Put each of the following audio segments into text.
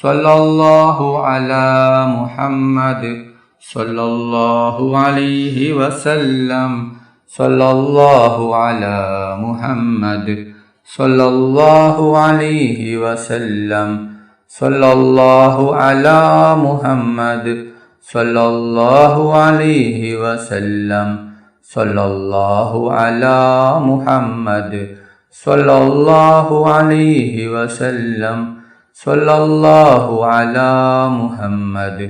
സ്വല്ലല്ലാഹു അലാ മുഹമ്മദ് സ്വല്ലല്ലാഹു അലൈഹി വസല്ലം സ്വല്ലല്ലാഹു അലാ മുഹമ്മദ് സ്വല്ലല്ലാഹു അലൈഹി വസല്ലം സ്വല്ലല്ലാഹു അലാ മുഹമ്മദ് സ്വല്ലല്ലാഹു അലൈഹി വസല്ലം സ്വല്ലല്ലാഹു അലാ മുഹമ്മദ് സ്വല്ലല്ലാഹു അലൈഹി വസല്ലം സ്വല്ലല്ലാഹു അലാ മുഹമ്മദ്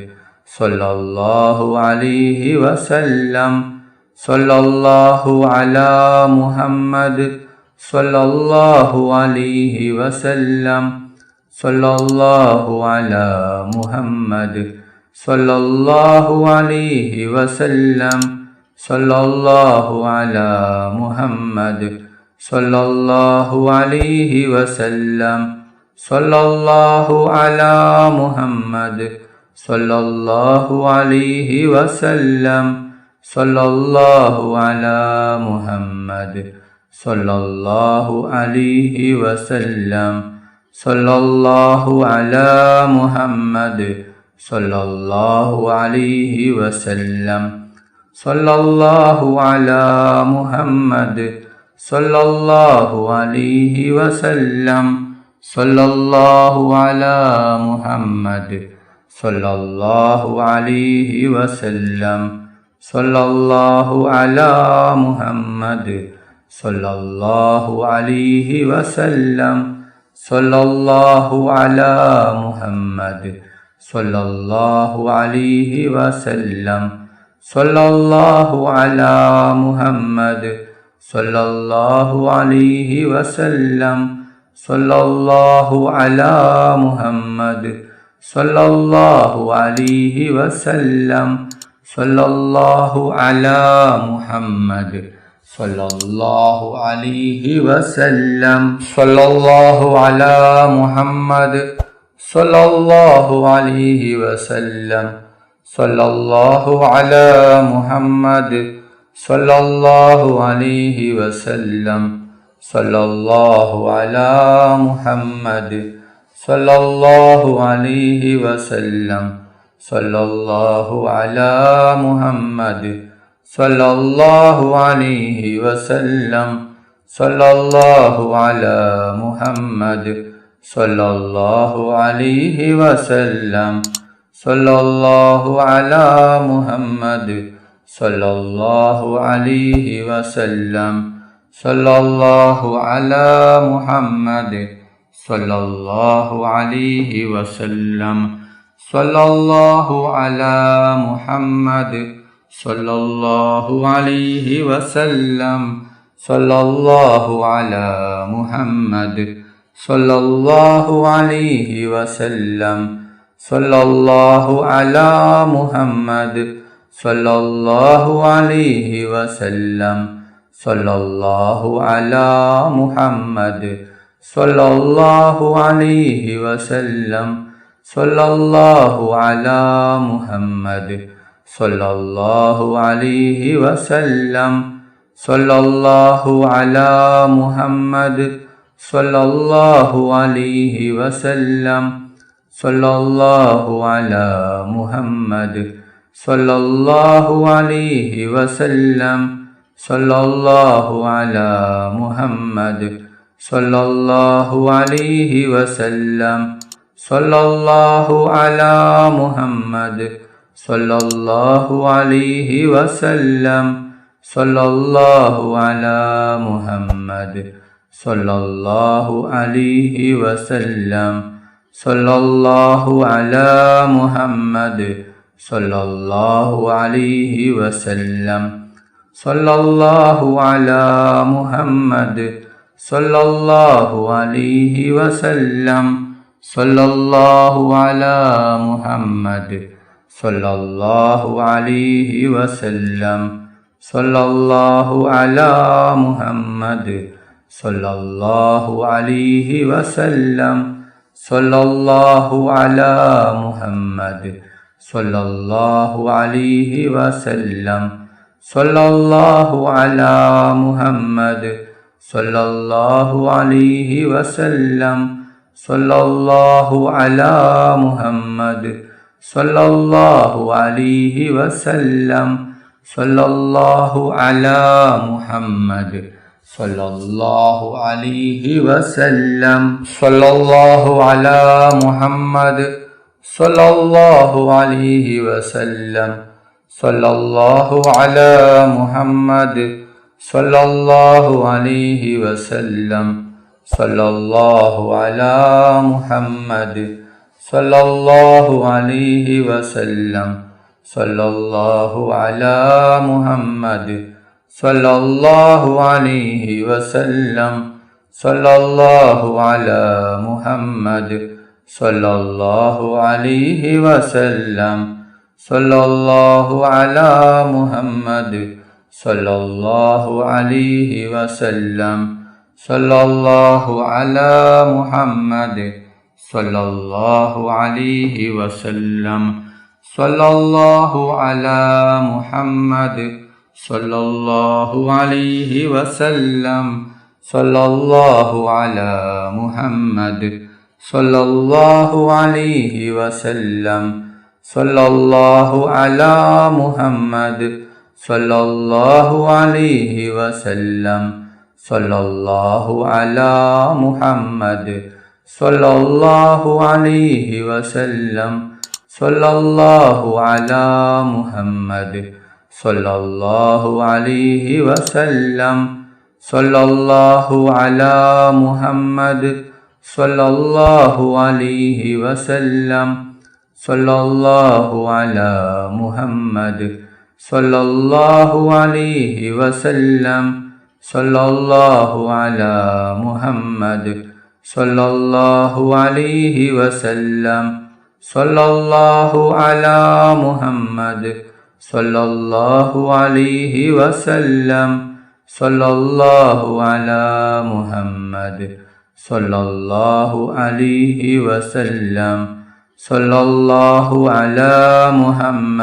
സ്വല്ലല്ലാഹു അലൈഹി വസല്ലം സ്വല്ലല്ലാഹു അലാ മുഹമ്മദ് സ്വല്ലല്ലാഹു അലൈഹി വസല്ലം സ്വല്ലല്ലാഹു അലാ മുഹമ്മദ് സ്വല്ലല്ലാഹു അലൈഹി വസല്ലം സ്വല്ലല്ലാഹു അലാ മുഹമ്മദ് സ്വല്ലല്ലാഹു അലൈഹി വസല്ലം സ്വല്ലല്ലാഹു അലാ മുഹമ്മദ് സ്വല്ലല്ലാഹു അലൈഹി വസല്ലം സ്വല്ലല്ലാഹു അലാ മുഹമ്മദ് സ്വല്ലല്ലാഹു അലൈഹി വസല്ലം സ്വല്ലല്ലാഹു അലാ മുഹമ്മദ് സ്വല്ലല്ലാഹു അലൈഹി വസല്ലം സ്വല്ലല്ലാഹു അലാ മുഹമ്മദ് സ്വല്ലല്ലാഹു അലൈഹി വസല്ലം സ്വല്ലല്ലാഹു അലാ മുഹമ്മദ് സ്വല്ലല്ലാഹു അലൈഹി വസല്ലം സ്വല്ലല്ലാഹു അലാ മുഹമ്മദ് സ്വല്ലല്ലാഹു അലൈഹി വസല്ലം സ്വല്ലല്ലാഹു അലാ മുഹമ്മദ് സ്വല്ലല്ലാഹു അലൈഹി വസല്ലം സ്വല്ലല്ലാഹു അലാ മുഹമ്മദ് സ്വല്ലല്ലാഹു അലൈഹി വസല്ലം സ്വല്ലല്ലാഹു അലാ മുഹമ്മദ് സ്വല്ലല്ലാഹു അലൈഹി വസല്ലം സ്വല്ലല്ലാഹു അലാ മുഹമ്മദ് സ്വല്ലല്ലാഹു അലൈഹി വസല്ലം സ്വല്ലല്ലാഹു അലാ മുഹമ്മദ് സ്വല്ലല്ലാഹു അലൈഹി വസല്ലം സ്വല്ലല്ലാഹു അലാ മുഹമ്മദ് സ്വല്ലല്ലാഹു അലൈഹി വസല്ലം സ്വല്ലല്ലാഹു അലാ മുഹമ്മദ് സ്വല്ലല്ലാഹു അലൈഹി വസല്ലം സ്വല്ലല്ലാഹു അലാ മുഹമ്മദ് സ്വല്ലല്ലാഹു അലൈഹി വസല്ലം സ്വല്ലല്ലാഹു അലാ മുഹമ്മദ് സ്വല്ലല്ലാഹു അലൈഹി വസല്ലം സ്വല്ലല്ലാഹു അലാ മുഹമ്മദ് സ്വല്ലല്ലാഹു അലൈഹി വസല്ലം സ്വല്ലല്ലാഹു അലാ മുഹമ്മദ് സ്വല്ലല്ലാഹു അലൈഹി വസല്ലം സ്വല്ലല്ലാഹു അലാ മുഹമ്മദ് സ്വല്ലല്ലാഹു അലൈഹി വസല്ലം സ്വല്ലല്ലാഹു അലാ മുഹമ്മദ് സ്വല്ലല്ലാഹു അലൈഹി വസല്ലം സ്വല്ലല്ലാഹു അലാ മുഹമ്മദ് സ്വല്ലല്ലാഹു അലൈഹി വസല്ലം സ്വല്ലല്ലാഹു അലാ മുഹമ്മദ് സ്വല്ലല്ലാഹു അലൈഹി വസല്ലം സ്വല്ലല്ലാഹു അലാ മുഹമ്മദ് സ്വല്ലല്ലാഹു അലൈഹി വസല്ലം സ്വല്ലല്ലാഹു അലാ മുഹമ്മദ് സ്വല്ലല്ലാഹു അലൈഹി വസല്ലം സ്വല്ലല്ലാഹു അലാ മുഹമ്മദ് സ്വല്ലല്ലാഹു അലൈഹി വസല്ലം സ്വല്ലല്ലാഹു അലാ മുഹമ്മദ് സ്വല്ലല്ലാഹു അലൈഹി വസല്ലം സ്വല്ലല്ലാഹു അലാ മുഹമ്മദ് സ്വല്ലല്ലാഹു അലൈഹി വസല്ലം സ്വല്ലല്ലാഹു അലാ മുഹമ്മദ് സ്വല്ലല്ലാഹു അലൈഹി വസല്ലം സ്വല്ലല്ലാഹു അലാ മുഹമ്മദ് സ്വല്ലല്ലാഹു അലൈഹി വസല്ലം സ്വല്ലല്ലാഹു അലാ മുഹമ്മദ് സ്വല്ലല്ലാഹു അലൈഹി വസല്ലം സ്വല്ലല്ലാഹു അലാ മുഹമ്മദ് സ്വല്ലല്ലാഹു അലൈഹി വസല്ലം സ്വല്ലല്ലാഹു അലാ മുഹമ്മദ് സ്വല്ലല്ലാഹു അലൈഹി വസല്ലം സ്വല്ലല്ലാഹു അലാ മുഹമ്മദ് സ്വല്ലല്ലാഹു അലൈഹി വസല്ലം സ്വല്ലല്ലാഹു അലാ മുഹമ്മദ് സ്വല്ലല്ലാഹു അലൈഹി വസല്ലം സല്ലല്ലാഹു അലാ മുഹമ്മദ് സല്ലല്ലാഹു അലൈഹി വസല്ലം സല്ലല്ലാഹു അലാ മുഹമ്മദ് സല്ലല്ലാഹു അലൈഹി വസല്ലം സല്ലല്ലാഹു അലാ മുഹമ്മദ് സല്ലല്ലാഹു അലൈഹി വസല്ലം സല്ലല്ലാഹു അലാ മുഹമ്മദ് സല്ലല്ലാഹു അലൈഹി വസല്ലം സല്ലല്ലാഹു അലാ മുഹമ്മദ് സല്ലല്ലാഹു അലൈഹി വസല്ലം സല്ലല്ലാഹു അലാ മുഹമ്മദ് സല്ലല്ലാഹു അലൈഹി വസല്ലം സല്ലല്ലാഹു അലാ മുഹമ്മദ് സല്ലല്ലാഹു അലൈഹി വസല്ലം സല്ലല്ലാഹു അലാ മുഹമ്മദ് സല്ലല്ലാഹു അലൈഹി വസല്ലം സല്ലല്ലാഹു അലാ മുഹമ്മദ് സല്ലല്ലാഹു അലൈഹി വസല്ലം സല്ലല്ലാഹു അലാ മുഹമ്മദ് സല്ലല്ലാഹു അലൈഹി വസല്ലം സല്ലല്ലാഹു അലാ മുഹമ്മദ് സല്ലല്ലാഹു അലൈഹി വസല്ലം സല്ലല്ലാഹു അലാ മുഹമ്മദ് സല്ലല്ലാഹു അലൈഹി വസല്ലം സല്ലല്ലാഹു അലാ മുഹമ്മദ് സല്ലല്ലാഹു അലൈഹി വസല്ലം സല്ലല്ലാഹു അലാ മുഹമ്മദ് സല്ലല്ലാഹു അലൈഹി വസല്ലം സല്ലല്ലാഹു അലാ മുഹമ്മദ് സല്ലല്ലാഹു അലൈഹി വസല്ലം സല്ലല്ലാഹു അലാ മുഹമ്മദ് സല്ലല്ലാഹു അലൈഹി വസല്ലം സല്ലല്ലാഹു അലാ മുഹമ്മദ് സല്ലല്ലാഹു അലൈഹി വസല്ലം സല്ലല്ലാഹു അലാ മുഹമ്മദ് സല്ലല്ലാഹു അലൈഹി വസല്ലം സല്ലല്ലാഹു അലാ മുഹമ്മദ് സല്ലല്ലാഹു അലൈഹി വസല്ലം സല്ലല്ലാഹു അലാ മുഹമ്മദ് സല്ലല്ലാഹു അലൈഹി വസല്ലം സല്ലല്ലാഹു അലാ മുഹമ്മദ്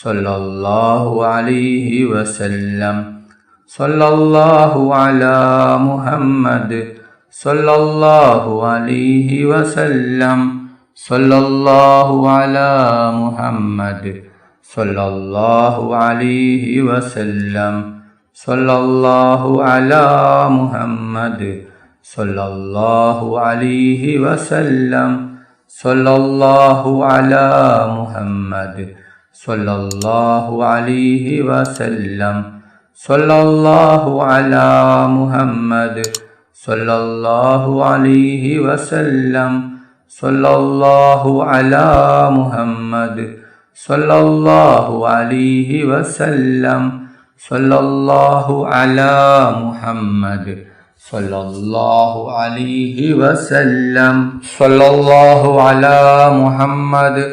സല്ലല്ലാഹു അലൈഹി വസല്ലം സല്ലല്ലാഹു അലാ മുഹമ്മദ് സല്ലല്ലാഹു അലൈഹി വസല്ലം സല്ലല്ലാഹു അലാ മുഹമ്മദ് സല്ലല്ലാഹു അലൈഹി വസല്ലം സല്ലല്ലാഹു അലാ മുഹമ്മദ് സല്ലല്ലാഹു അലൈഹി വസല്ലം സല്ലല്ലാഹു അലാ മുഹമ്മദ് സല്ലല്ലാഹു അലൈഹി വസല്ലം സല്ലല്ലാഹു അലാ മുഹമ്മദ് സല്ലല്ലാഹു അലൈഹി വസല്ലം സല്ലല്ലാഹു അലാ മുഹമ്മദ് സല്ലല്ലാഹു അലൈഹി വസല്ലം സല്ലല്ലാഹു അലാ മുഹമ്മദ്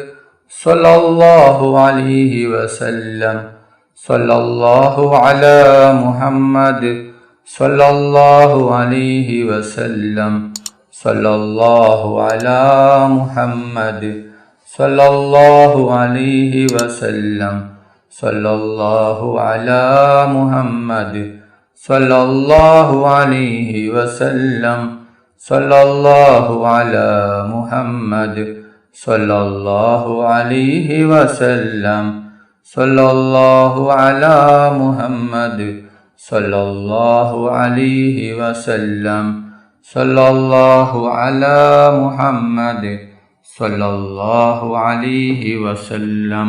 സല്ലല്ലാഹു അലൈഹി വസല്ലം സല്ലല്ലാഹു അലാ മുഹമ്മദ് സല്ലല്ലാഹു അലൈഹി വസല്ലം സല്ലല്ലാഹു അലാ മുഹമ്മദ് സല്ലല്ലാഹു അലൈഹി വസല്ലം സല്ലല്ലാഹു അലാ മുഹമ്മദ് സല്ലല്ലാഹു അലൈഹി വസല്ലം സല്ലല്ലാഹു അലാ മുഹമ്മദ് സല്ലല്ലാഹു അലൈഹി വസല്ലം സല്ലല്ലാഹു അലാ മുഹമ്മദ് സല്ലല്ലാഹു അലൈഹി വസല്ലം സല്ലല്ലാഹു അലാ മുഹമ്മദ് സല്ലല്ലാഹു അലൈഹി വസല്ലം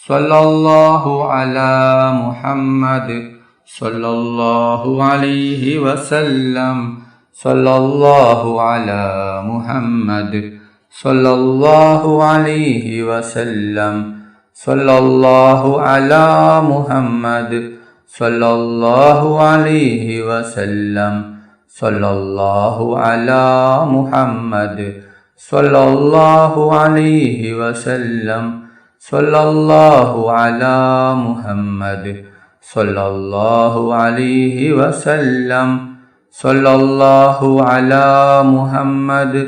സല്ലല്ലാഹു അലാ മുഹമ്മദ് സല്ലല്ലാഹു അലൈഹി വസല്ലം സല്ലല്ലാഹു അലാ മുഹമ്മദ് സല്ലല്ലാഹു അലൈഹി വസല്ലം സല്ലല്ലാഹു അലാ മുഹമ്മദ് സല്ലല്ലാഹു അലൈഹി വസല്ലം സല്ലല്ലാഹു അലാ മുഹമ്മദ് സല്ലല്ലാഹു അലൈഹി വസല്ലം സല്ലല്ലാഹു അലാ മുഹമ്മദ് സല്ലല്ലാഹു അലൈഹി വസല്ലം സല്ലല്ലാഹു അലാ മുഹമ്മദ്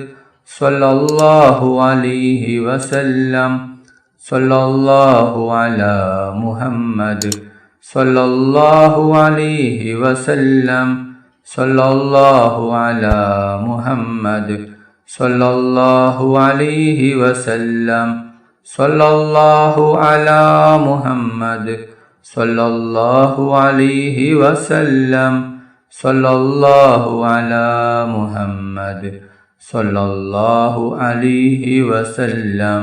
സല്ലല്ലാഹു അലൈഹി വസല്ലം സല്ലല്ലാഹു അലാ മുഹമ്മദ് സല്ലല്ലാഹു അലൈഹി വസല്ലം സല്ലല്ലാഹു അലാ മുഹമ്മദ് صلى الله عليه وسلم. صلى الله على محمد صلى الله عليه وسلم. صلى الله على محمد صلى الله عليه وسلم.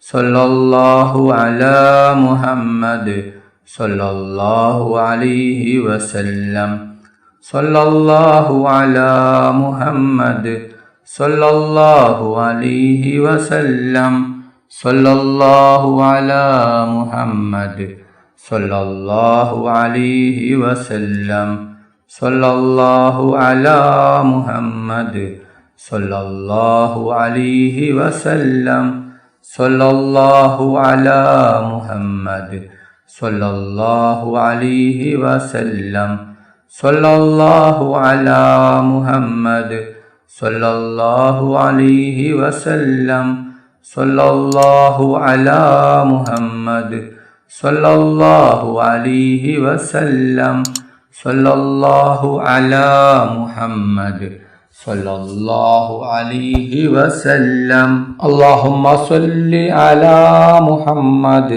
صلى الله على محمد صلى الله عليه وسلم. صلى الله على محمد صلى الله عليه وسلم. صلى الله على محمد صلى الله عليه وسلم. صلى الله على محمد صلى الله عليه وسلم. صلى الله على محمد صلى الله عليه وسلم. صلى الله على محمد صلى الله عليه وسلم. صلى الله على محمد صلى الله عليه وسلم. صلى الله على محمد صلى الله عليه وسلم. اللهم صل على محمد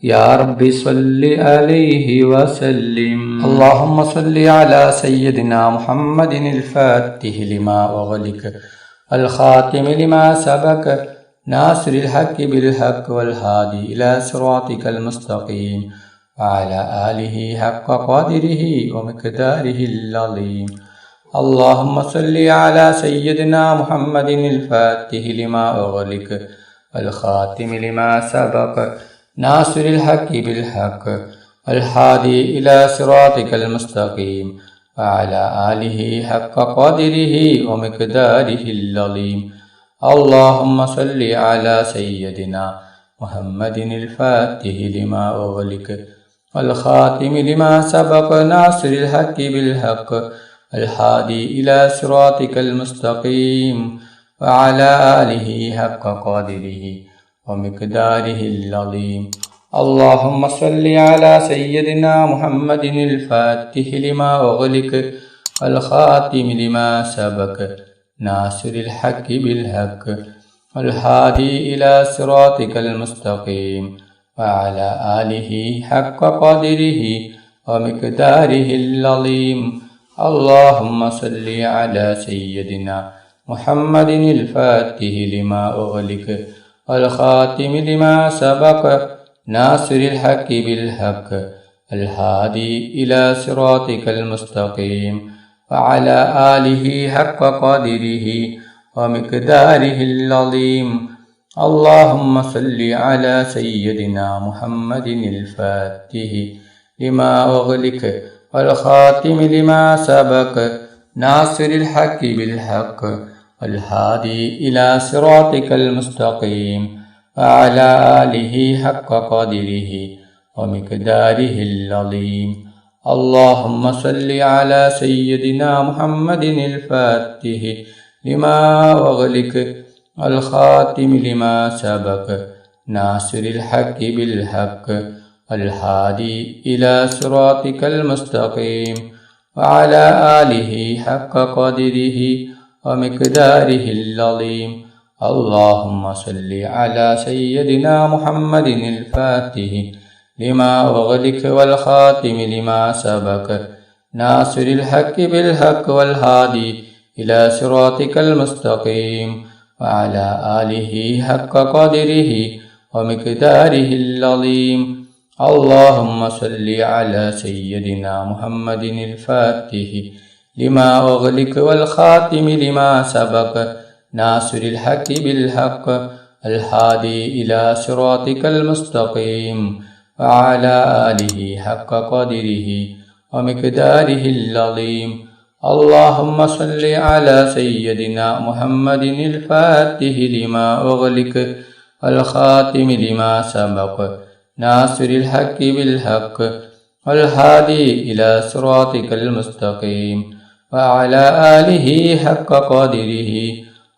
يا رب صل عليه وسلم. اللهم صل على سيدنا محمد الفاتح لما أغلق الخاتم لما سبق ناصر الحق بالحق والهادي إلى صراطك المستقيم وعلى آله حق قدره ومقداره العظيم. اللهم صل على سيدنا محمد الفاتح لما أغلق الخاتم لما سبق ناصر الحق بالحق والهادي إلى صراطك المستقيم وعلى آله حق قدره ومقداره العظيم. اللهم صل على سيدنا محمد الفاتح لما أغلق والخاتم لما سبق ناصر الحق بالحق الهادي إلى صراطك المستقيم وعلى آله حق قدره ومقداره العظيم. اللهم صل على سيدنا محمد الفاتح لما أغلق والخاتم لما سبق ناصر الحق بالحق والهادي إلى صراطك المستقيم وعلى آله حق قدره ومقداره العظيم. اللهم صل على سيدنا محمد الفاتح لما أغلق والخاتم لما سبق ناصر الحق بالحق الهادي إلى صراطك المستقيم وعلى آله حق قدره ومقداره العظيم. اللهم صل على سيدنا محمد الفاتح لما أغلق والخاتم لما سبق ناصر الحق بالحق والهادي إلى صراطك المستقيم وعلى آله حق قدره ومقداره العظيم. اللهم صل على سيدنا محمد الفاتح لما أغلق والخاتم لما سبق ناصر الحق بالحق والهادي إلى صراطك المستقيم وعلى آله حق قدره ومقداره العظيم. اللهم صل على سيدنا محمد الفاتح لما أغلق والخاتم لما سبق ناصر الحق بالحق والهادي إلى صراطك المستقيم وعلى آله حق قدره ومقداره العظيم. اللهم صل على سيدنا محمد الفاتح لما أغلق والخاتم لما سبق ناصر الحق بالحق الهادي إلى صراطك المستقيم وعلى آله حق قدره ومقداره العظيم. اللهم صل على سيدنا محمد الفاتح لما أغلق والخاتم لما سبق ناصر الحق بالحق والهادي إلى صراطك المستقيم وعلى آله حق قدره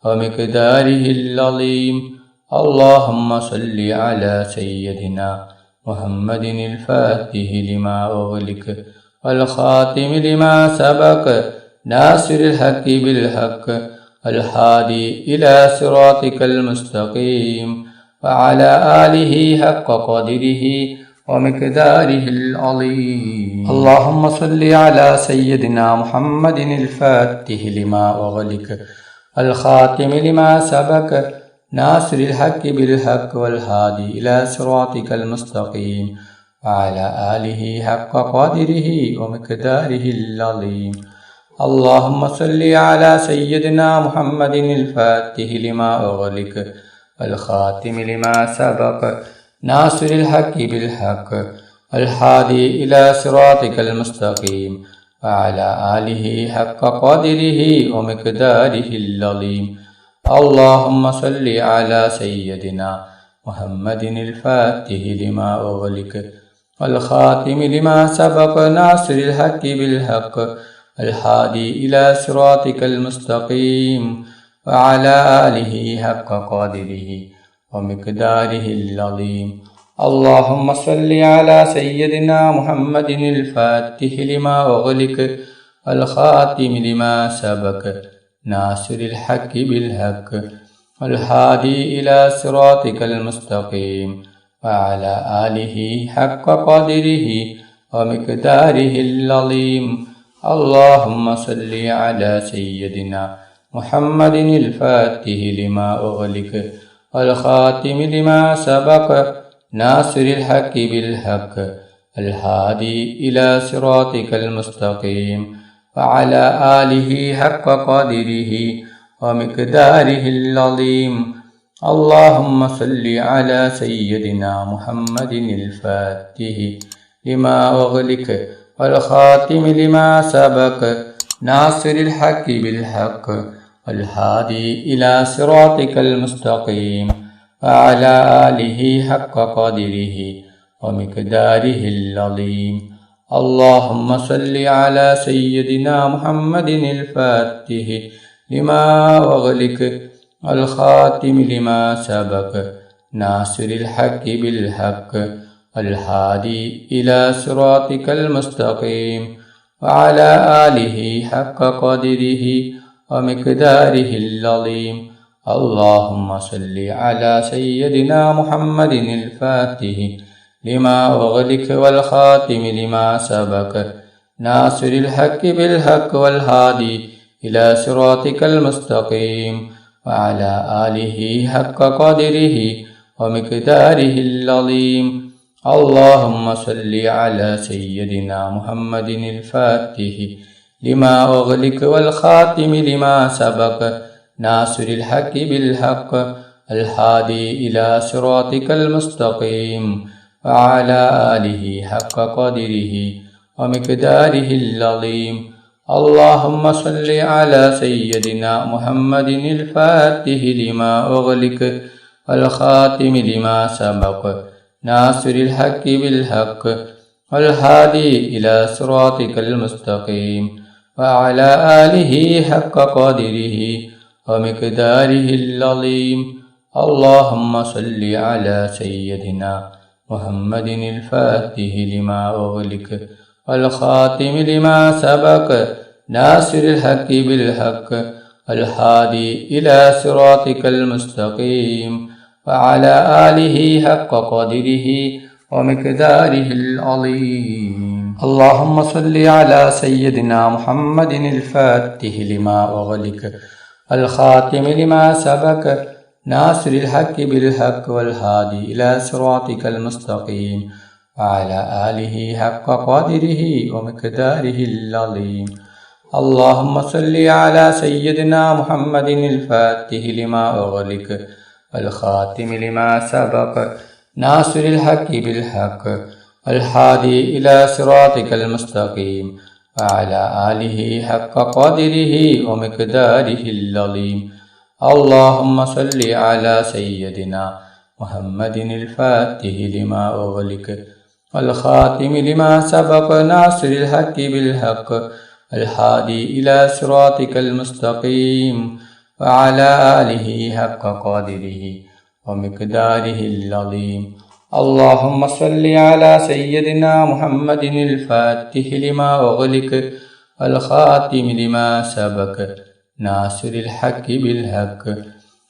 ومقداره العظيم. اللهم صل على سيدنا محمد الفاتح لما أغلق والخاتم لما سبق ناصر الحق بالحق الهادي إلى صراطك المستقيم وعلى آله حق قدره ومقداره العظيم. اللهم صل على سيدنا محمد الفاتح لما أغلق الخاتم لما سبق ناصر الحق بالحق والهادي إلى صراطك المستقيم وعلى آله حق قدره ومقداره العظيم. اللهم صل على سيدنا محمد الفاتح لما أغلق الخاتم لما سبق ناصر الحق بالحق الهادي إلى صراطك المستقيم وعلى آله حق قدره ومقداره العظيم. اللهم صل على سيدنا محمد الفاتح لما أغلق الخاتم لما سبق ناصر الحق بالحق الهادي إلى صراطك المستقيم وعلى آله حق قدره ومقداره العظيم. اللهم صل على سيدنا محمد الفاتح لما أغلق الخاتم لما سبق ناصر الحق بالحق الهادي إلى صراطك المستقيم وعلى آله حق قدره ومقداره العظيم. اللهم صل على سيدنا محمد الفاتح لما أغلق الخاتم لما سبق ناصر الحق بالحق الهادي إلى صراطك المستقيم وعلى آله حق قدره ومقداره العظيم. اللهم صل على سيدنا محمد الفاتح لما أغلق والخاتم لما سبق ناصر الحق بالحق والهادي إلى صراطك المستقيم وعلى آله حق قدره ومقداره العظيم. اللهم صل على سيدنا محمد الفاتح لما أغلق الخاتم لما سبق ناصر الحق بالحق الهادي إلى صراطك المستقيم وعلى آله حق قدره ومقداره العظيم. اللهم صل على سيدنا محمد الفاتح لما أغلق والخاتم لما سبق ناصر الحق بالحق والهادي إلى صراطك المستقيم وعلى آله حق قدره ومقداره العظيم. اللهم صل على سيدنا محمد الفاتح لما أغلق والخاتم لما سبق ناصر الحق بالحق الهادي إلى صراطك المستقيم وعلى آله حق قدره ومقداره العظيم. اللهم صل على سيدنا محمد الفاتح لما أغلق والخاتم لما سبق ناصر الحق بالحق والهادي إلى صراطك المستقيم وعلى آله حق قدره ومقداره العظيم. اللهم صل على سيدنا محمد الفاتح لما أغلق والخاتم لما سبق ناصر الحق بالحق الهادي إلى صراطك المستقيم وعلى آله حق قدره ومقداره العظيم. اللهم صل على سيدنا محمد الفاتح لما أغلق الخاتم لما سبق ناصر الحق بالحق والهادي إلى صراطك المستقيم وعلى آله حق قدره ومقداره العظيم. اللهم صل على سيدنا محمد الفاتح لما أغلق الخاتم لما سبق ناصر الحق بالحق الهادي إلى صراطك المستقيم وعلى آله حق قدره ومقداره العظيم. اللهم صل على سيدنا محمد الفاتح لما أغلق والخاتم لما سبق ناصر الحق بالحق الهادي إلى صراطك المستقيم وعلى آله حق قدره ومقداره العظيم. اللهم صل على سيدنا محمد الفاتح لما أغلق الخاتم لما سبق ناصر الحق بالحق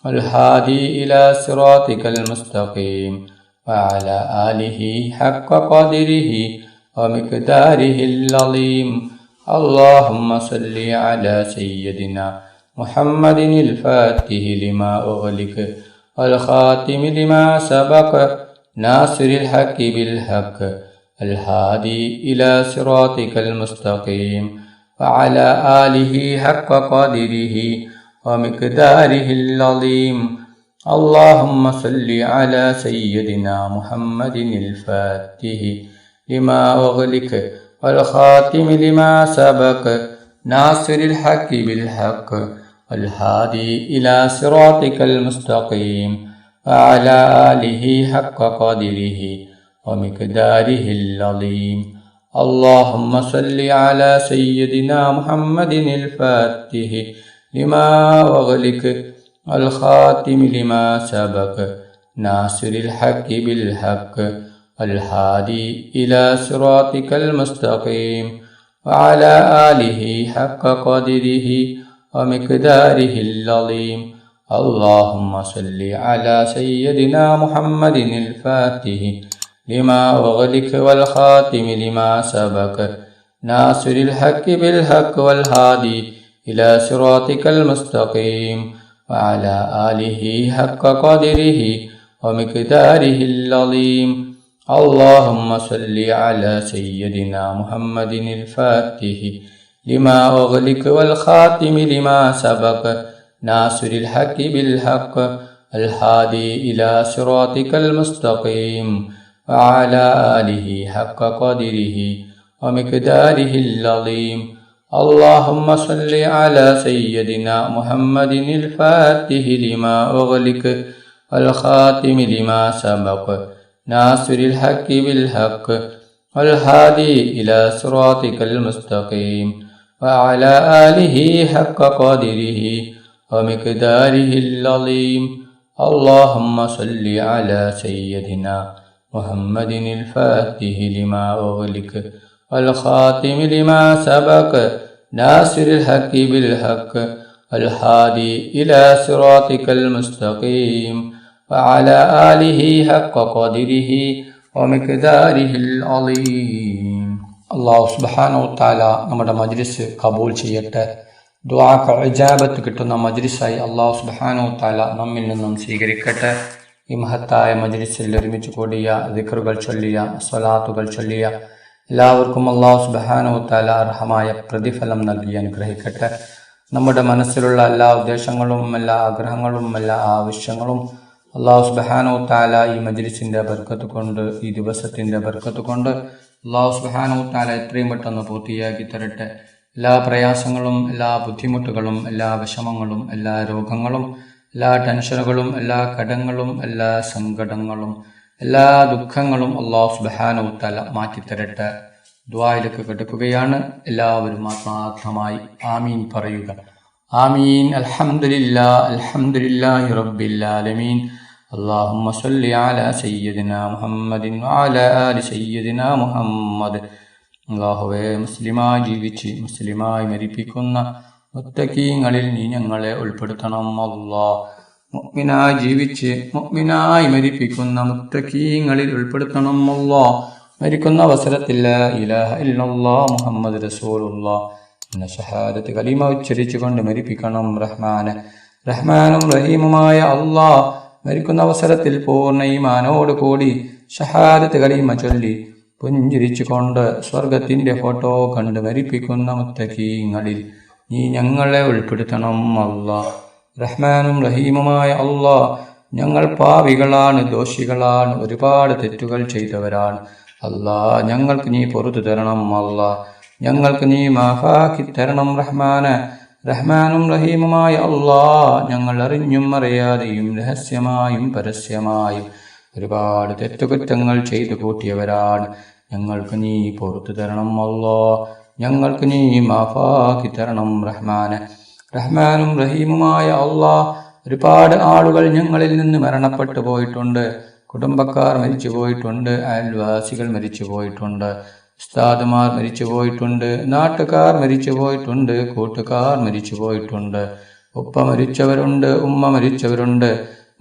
والهادي إلى صراطك المستقيم وعلى آله حق قدره ومقداره العظيم. اللهم صل على سيدنا محمد الفاتح لما أغلق والخاتم لما سبق ناصر الحق بالحق الهادي إلى صراطك المستقيم وعلى آله حق قدره ومقداره العظيم. اللهم صل على سيدنا محمد الفاتح لما أغلق والخاتم لما سبق ناصر الحق بالحق والهادي إلى صراطك المستقيم وعلى آله حق قدره ومقداره العظيم. اللهم صل على سيدنا محمد الفاتح لما أغلق والخاتم لما سبق ناصر الحق بالحق والهادي إلى صراطك المستقيم وعلى آله حق قدره ومقداره العظيم. اللهم صل على سيدنا محمد الفاتح لما أغلق والخاتم لما سبق ناصر الحق بالحق والهادي إلى صراطك المستقيم وعلى آله حق قدره ومقداره العظيم. اللهم صل على سيدنا محمد الفاتح لما أغلق والخاتم لما سبق ناصر الحق بالحق الهادي إلى صراطك المستقيم وعلى آله حق قدره ومقداره العظيم. اللهم صل على سيدنا محمد الفاتح لما أغلق والخاتم لما سبق ناصر الحق بالحق والهادي إلى صراطك المستقيم وعلى آله حق قدره ومقداره العظيم. اللهم صل على سيدنا محمد الفاتح لما أغلق والخاتم لما سبق ناصر الحق بالحق والهادي إلى صراطك المستقيم وعلى آله حق قدره ومقداره العظيم. അല്ലാഹു സുബ്ഹാനഹു വ തആല നമ്മുടെ മജ്ലിസ് കബൂൽ ചെയ്യട്ടെ. ദുആക്ക് ഇജാബത്ത് കിട്ടുന്ന മജ്ലിസായി അല്ലാഹു സുബ്ഹാനഹു വ തആല നമ്മിൽ നിന്നും സ്വീകരിക്കട്ടെ. ഈ മഹത്തായ മജ്ലിസിൽ ഒരുമിച്ച് കൂടിയ ദിക്റുകൾ ചൊല്ലിയ സ്വലാത്തുകൾ ചൊല്ലിയ എല്ലാവർക്കും അല്ലാഹു സുബ്ഹാനഹു വ തആല അർഹമായ പ്രതിഫലം നൽകി അനുഗ്രഹിക്കട്ടെ. നമ്മുടെ മനസ്സിലുള്ള എല്ലാ ഉദ്ദേശങ്ങളും എല്ലാ ആഗ്രഹങ്ങളും എല്ലാ ആവശ്യങ്ങളും അല്ലാഹു സുബ്ഹാനഹു വ തആല ഈ മജ്ലിസിന്റെ ബർക്കത്ത് കൊണ്ട് ഈ ദിവസത്തിന്റെ ബർക്കത്ത് കൊണ്ട് അല്ലാഹു സുബ്ഹാനഹു വ തആല എത്രയും പെട്ടെന്ന് പൂർത്തിയാക്കി തരട്ടെ. എല്ലാ പ്രയാസങ്ങളും എല്ലാ ബുദ്ധിമുട്ടുകളും എല്ലാ വിഷമങ്ങളും എല്ലാ രോഗങ്ങളും എല്ലാ ടെൻഷനുകളും എല്ലാ കടങ്ങളും എല്ലാ സങ്കടങ്ങളും എല്ലാ ദുഃഖങ്ങളും അല്ലാഹു സുബ്ഹാനഹു വ തആല മാറ്റിത്തരട്ടെ. ദുആയിലേക്ക് കിടക്കുകയാണ്. എല്ലാവരും ആത്മാർത്ഥമായി ആമീൻ പറയുക. ആമീൻ. അൽഹംദുലില്ലാഹി റബ്ബിൽ ആലമീൻ. اللهم صل على سيدنا محمد وعلى آل سيدنا മുഹമ്മദ്. അല്ലാഹുവേ, മുസ്ലിമായി ജീവിച്ച് മുസ്ലിമായി മരിപ്പിക്കുന്ന മുത്തഖീങ്ങളിൽ നീ ഞങ്ങളെ ഉൾപ്പെടുത്തണം അല്ലാഹ്. മുഅ്മിനായി ജീവിച്ച് മുഅ്മിനായി മരിപ്പിക്കുന്ന മുത്തഖീങ്ങളിൽ ഉൾപ്പെടുത്തണം അല്ലാഹ്. മരിക്കുന്ന അവസരത്തിൽ ലാ ഇലാഹ ഇല്ലല്ലാഹ് മുഹമ്മദ് റസൂലുള്ളാഹ് എന്ന ഷഹാദത്ത് കലിമ ഉച്ചരിച്ചുകൊണ്ട് മരിപ്പിക്കണം റഹ്മാനെ. റഹ്മാനും റഹീമുമായ അല്ലാഹ് മരിക്കുന്ന അവസരത്തിൽ പൂർണ്ണ ഈമാനോട് കൂടി ഷഹാദത്ത് കലിമ ചൊല്ലി പുഞ്ചിരിച്ചുകൊണ്ട് സ്വർഗത്തിന്റെ ഫോട്ടോ കണ്ട് മരിപ്പിക്കുന്ന മുത്തഖീങ്ങളിൽ നീ ഞങ്ങളെ ഉൾപ്പെടുത്തണം അല്ലാഹ്. റഹ്മാനും റഹീമുമായ അല്ലാഹ്, ഞങ്ങൾ പാവികളാണ്, ദോഷികളാണ്, ഒരുപാട് തെറ്റുകൾ ചെയ്തവരാണ് അല്ലാഹ്. ഞങ്ങൾക്ക് നീ പൊറുത്തു തരണം അല്ലാഹ്. ഞങ്ങൾക്ക് നീ മാഫാക്കി തരണം റഹ്മാനെ. റഹ്മാനും റഹീമുമായ അല്ലാഹ്, ഞങ്ങൾ അറിഞ്ഞും അറിയാതെയും രഹസ്യമായും പരസ്യമായും ഒരുപാട് തെറ്റുകുറ്റങ്ങൾ ചെയ്തു കൂട്ടിയവരാണ്. ഞങ്ങൾക്ക് നീ പൊറുത്തു തരണം അല്ലാഹ്. ഞങ്ങൾക്ക് നീ മാഫാക്കി തരണം റഹ്മാനെ. റഹ്മാനും റഹീമുമായ അല്ലാഹ്, ഒരുപാട് ആളുകൾ ഞങ്ങളിൽ നിന്ന് മരണപ്പെട്ടു പോയിട്ടുണ്ട്. കുടുംബക്കാർ മരിച്ചു പോയിട്ടുണ്ട്, അയൽവാസികൾ മരിച്ചു പോയിട്ടുണ്ട്. ഉസ്താദുമാർ മരിച്ചു പോയിട്ടുണ്ട്, നാട്ടുകാർ മരിച്ചു പോയിട്ടുണ്ട്, കൂട്ടുകാർ മരിച്ചു പോയിട്ടുണ്ട്, ഉപ്പ മരിച്ചവരുണ്ട്, ഉമ്മ മരിച്ചവരുണ്ട്,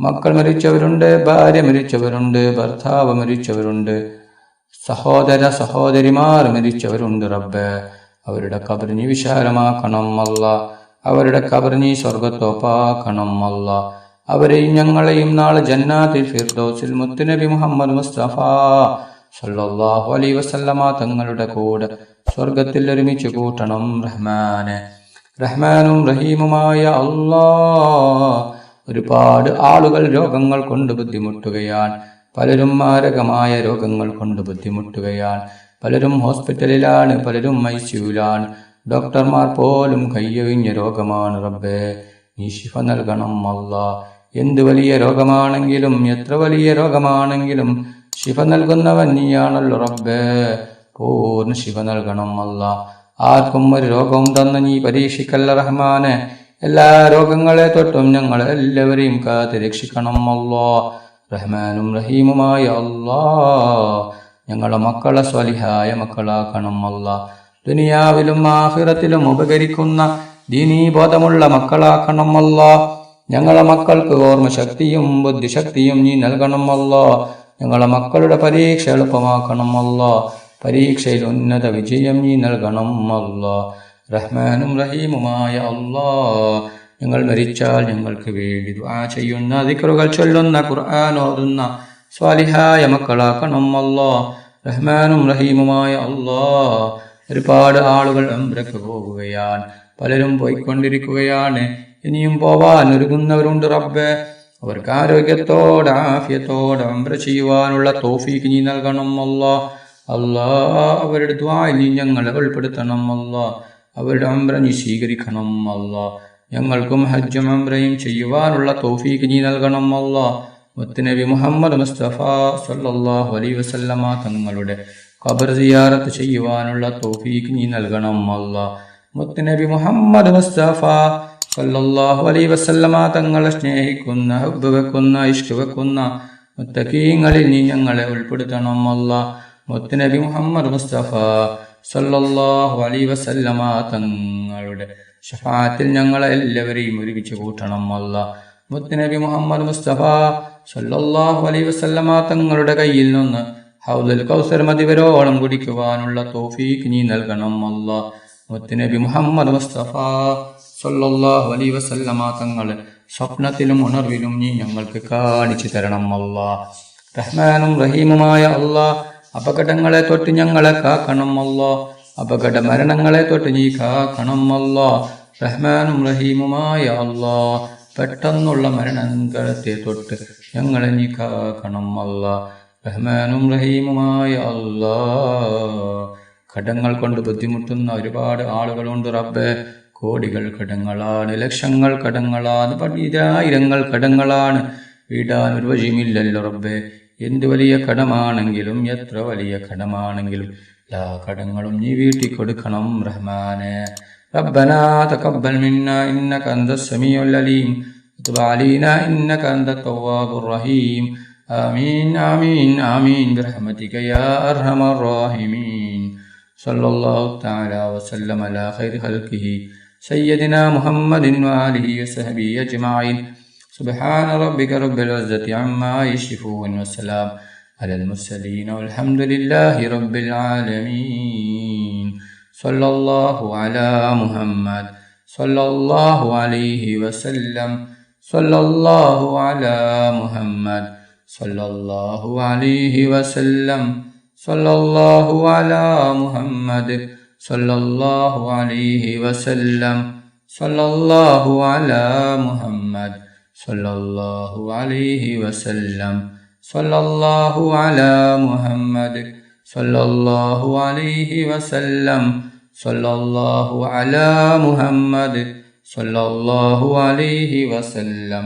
മക്കൾ മരിച്ചവരുണ്ട്, ഭാര്യ മരിച്ചവരുണ്ട്, ഭർത്താവ് മരിച്ചവരുണ്ട്, സഹോദര സഹോദരിമാർ മരിച്ചവരുണ്ട്. റബ്ബേ, അവരുടെ ഖബർ നീ വിശാലമാക്കണം അല്ലാ, അവരുടെ ഖബർ നീ സ്വർഗത്തോപ്പാക്കണം അല്ലാ. അവരെയും ഞങ്ങളെയും നാളെ ജന്നാത്തിൽ ഫിർദൗസിൽ മുത്തുനബി മുഹമ്മദ് മുസ്തഫ സല്ലല്ലാഹു അലൈഹി വസല്ലമ തങ്ങളുടെ കൂടെ സ്വർഗത്തിൽ ഒരുമിച്ച് കൂട്ടണം റഹ്മാനെ. റഹ്മാനും റഹീമുമായ അല്ലാ, ഒരുപാട് ആളുകൾ രോഗങ്ങൾ കൊണ്ട് ബുദ്ധിമുട്ടുകയാണ്. പലരും മാരകമായ രോഗങ്ങൾ കൊണ്ട് ബുദ്ധിമുട്ടുകയാണ്. പലരും ഹോസ്പിറ്റലിലാണ്, പലരും ഐസിയുലാണ്. ഡോക്ടർമാർ പോലും കയ്യൊഴിഞ്ഞ രോഗമാണ്. റബ്ബേ, നീ ശിഫ നൽകണം അല്ലാ. എന്ത് വലിയ രോഗമാണെങ്കിലും എത്ര വലിയ രോഗമാണെങ്കിലും ശിഫ നൽകുന്നവൻ നീയാണല്ലോ റബ്ബേ. പൂർണ്ണ ശിഫ നൽകണം അല്ലാ. ആർക്കും ഒരു രോഗവും തന്ന നീ പരീക്ഷിക്കല്ല റഹ്മാനെ. എല്ലാ രോഗങ്ങളെ തൊട്ടും ഞങ്ങളെ എല്ലാവരെയും കാത്ത് രക്ഷിക്കണം അല്ലാ. റഹ്മാനും റഹീമുമായ അല്ലാ, ഞങ്ങളെ മക്കളെ സ്വലിഹായ മക്കളാക്കണം അല്ലാ. ദുനിയാവിലും ആഖിറത്തിലും ഉപകരിക്കുന്ന ദീനീബോധമുള്ള മക്കളാക്കണം അല്ലാ. ഞങ്ങളെ മക്കൾക്ക് ഓർമ്മശക്തിയും ബുദ്ധിശക്തിയും നീ നൽകണം അല്ലാ. ഞങ്ങളെ മക്കളുടെ പരീക്ഷ എളുപ്പമാക്കണം അല്ലാ. പരീക്ഷയിൽ ഉന്നത വിജയം നീ നൽകണം അല്ലാ. റഹ്മാനും റഹീമുമായ അല്ലാ, ഞങ്ങൾ മരിച്ചാൽ ഞങ്ങൾക്ക് വേണ്ടി ദുആ ചെയ്യുന്ന, ദിക്റുകൾ ചൊല്ലുന്ന, ഖുർആൻ ഓതുന്ന സ്വാലിഹായ മക്കളാക്കണം അല്ലാ. റഹ്മാനും റഹീമുമായ അല്ലാ, ഒരുപാട് ആളുകൾ ഉംറയ്ക്ക് പോകുകയാണ്, പലരും പോയിക്കൊണ്ടിരിക്കുകയാണ്, ഇനിയും പോവാൻ ഒരുങ്ങുന്നവരുണ്ട്. റബ്ബേ, അവർക്ക് ആരോഗ്യത്തോടെ ആഫിയത്തോടെ ഉംറ ചെയ്യുവാനുള്ള തൗഫീഖ് നീ നൽകണം അല്ലാ. അല്ലാ, അവരുടെ ദുആയിൽ നീ ഞങ്ങളെ ഉൾപ്പെടുത്തണം അല്ലാ. അവരുടെ ഉംറ നീ സ്വീകരിക്കണം അല്ലാ. ഞങ്ങൾക്കും ഹജ്ജും ഉംറയും ചെയ്യുവാനുള്ള തൗഫീഖ് നീ നൽകണം അല്ലാ. മുത്തുനബി മുഹമ്മദ് മുസ്തഫ സല്ലല്ലാഹു അലൈഹി വസല്ലമ തങ്ങളുടെ ഖബർ സിയാറത്ത് ചെയ്യുവാനുള്ള തൗഫീഖ് നീ നൽകണം അല്ലാ. മുത്തുനബി മുഹമ്മദ് മുസ്തഫ സല്ലല്ലാഹു അലൈഹി വസല്ലമ തങ്ങളെ സ്നേഹിക്കുന്ന, ഹബ്ബ് വെക്കുന്ന, ഇഷ്ക് വെക്കുന്ന മുത്തഖീങ്ങളിൽ നീ ഞങ്ങളെ ഉൾപ്പെടുത്തണം അല്ലാ. മുത്തുനബി മുഹമ്മദ് മുസ്തഫ സല്ലല്ലാഹു അലൈഹി വസല്ലമ തങ്ങളുടെ ശഫാഅത്തിൽ ഞങ്ങളെ എല്ലാവരെയും ഒരുമിച്ച് കൂട്ടണം അല്ലാ. മുത്തുനബി മുഹമ്മദ് മുസ്തഫ സല്ലല്ലാഹു അലൈഹി വസല്ലമ തങ്ങളുടെ കയ്യിൽ നിന്ന് ഹൗദുൽ കൗസർ മതിവരോളം കുടിക്കുവാനുള്ള തൗഫീഖ് നീ നൽകണം അല്ലാ. മുത്തുനബി മുഹമ്മദ് മുസ്തഫ സല്ലല്ലാഹു അലൈഹി വസല്ലമ തങ്ങളെ സ്വപ്നത്തിലും ഉണർവിലും നീ ഞങ്ങൾക്ക് കാണിച്ചു തരണം അല്ലാ. റഹ്മാനും റഹീമുമായ അല്ലാ, അപകടങ്ങളെ തൊട്ട് ഞങ്ങളെ കാക്കണം അല്ലാ. അപകട മരണങ്ങളെ തൊട്ട് നീ കാക്കണം അല്ലാ. റഹ്മാനും റഹീമുമായ അല്ലാ, പെട്ടെന്നുള്ള മരണത്തെ തൊട്ട് ഞങ്ങളെ നീ കാക്കണം അല്ലാ. റഹ്മാനും റഹീമുമായ അല്ലാ, കടങ്ങൾ കൊണ്ട് ബുദ്ധിമുട്ടുന്ന ഒരുപാട് ആളുകളുണ്ട് റബ്ബേ. കോടികൾ കടങ്ങളാണ്, ലക്ഷങ്ങൾ കടങ്ങളാണ്, പതിനായിരങ്ങൾ കടങ്ങളാണ്. വീടാൻ ഒരു വഴിയുമില്ലല്ലോ റബ്ബേ. എന്ത് വലിയ കടമാണെങ്കിലും എത്ര വലിയ കടമാണെങ്കിലും എല്ലാ കടങ്ങളും നീ വീട്ടി കൊടുക്കണം റഹ്മാനെ. റബ്ബനാ തഖബ്ബൽ മിന്നാ ഇന്നക അൻതസ് സമീഉൽ അലീം വതുബ് അലൈനാ ഇന്നക അൻതത് തവ്വാബുർ റഹീം. ആമീൻ ആമീൻ ആമീൻ ബിറഹ്മതിക യാ അർഹമർ റഹീമീൻ. സല്ലല്ലാഹു തആല വസല്ലം അലാ ഖൈരി ഖൽഖിഹി സയ്യിദിനാ മുഹമ്മദിൻ വആലിഹി വസഹ്ബിഹി അജ്മഈൻ. സുബ്ഹാന റബ്ബിക റബ്ബിൽ ഇസ്സതി അമ്മാ യസിഫൂൻ വസ്സലാം അലൽ മുർസലീൻ വൽഹംദുലില്ലാഹി റബ്ബിൽ ആലമീൻ. സല്ലല്ലാഹു അലാ മുഹമ്മദ് സല്ലല്ലാഹു അലൈഹി വസല്ലം. സല്ലല്ലാഹു അലാ മുഹമ്മദ് സല്ലല്ലാഹു അലൈഹി വസല്ലം. സല്ലല്ലാഹു അലാ മുഹമ്മദ് സല്ലല്ലാഹു അലൈഹി വസല്ലം. സല്ലല്ലാഹു അലാ മുഹമ്മദ് സല്ലല്ലാഹു അലൈഹി വസല്ലം. സല്ലല്ലാഹു അലാ മുഹമ്മദ് സല്ലല്ലാഹു അലൈഹി വസല്ലം. സല്ലല്ലാഹു അലാ മുഹമ്മദ് സല്ലല്ലാഹു അലൈഹി വസല്ലം.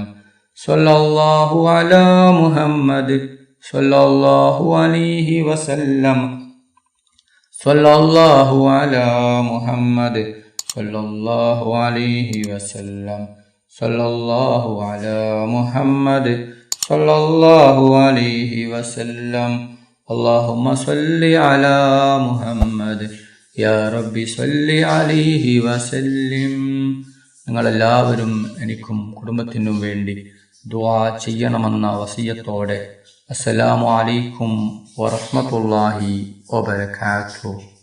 സല്ലല്ലാഹു അലാ മുഹമ്മദ് സല്ലല്ലാഹു അലൈഹി വസല്ലം. സല്ലല്ലാഹു അലാ മുഹമ്മദ് സല്ലല്ലാഹു അലൈഹി വസല്ലം. സല്ലല്ലാഹു അലാ മുഹമ്മദ് സല്ലല്ലാഹു അലൈഹി വസല്ലം. اللهم صل على محمد യാ റബ്ബി സല്ലി അലൈഹി വസല്ലിം. നിങ്ങളെല്ലാവരും എനിക്കും കുടുംബത്തിനും വേണ്ടി ദുആ ചെയ്യണമെന്ന വസിയത്തോടെ അസ്സലാമു അലൈക്കും വറഹ്മത്തുള്ളാഹി വബറകാതുഹു.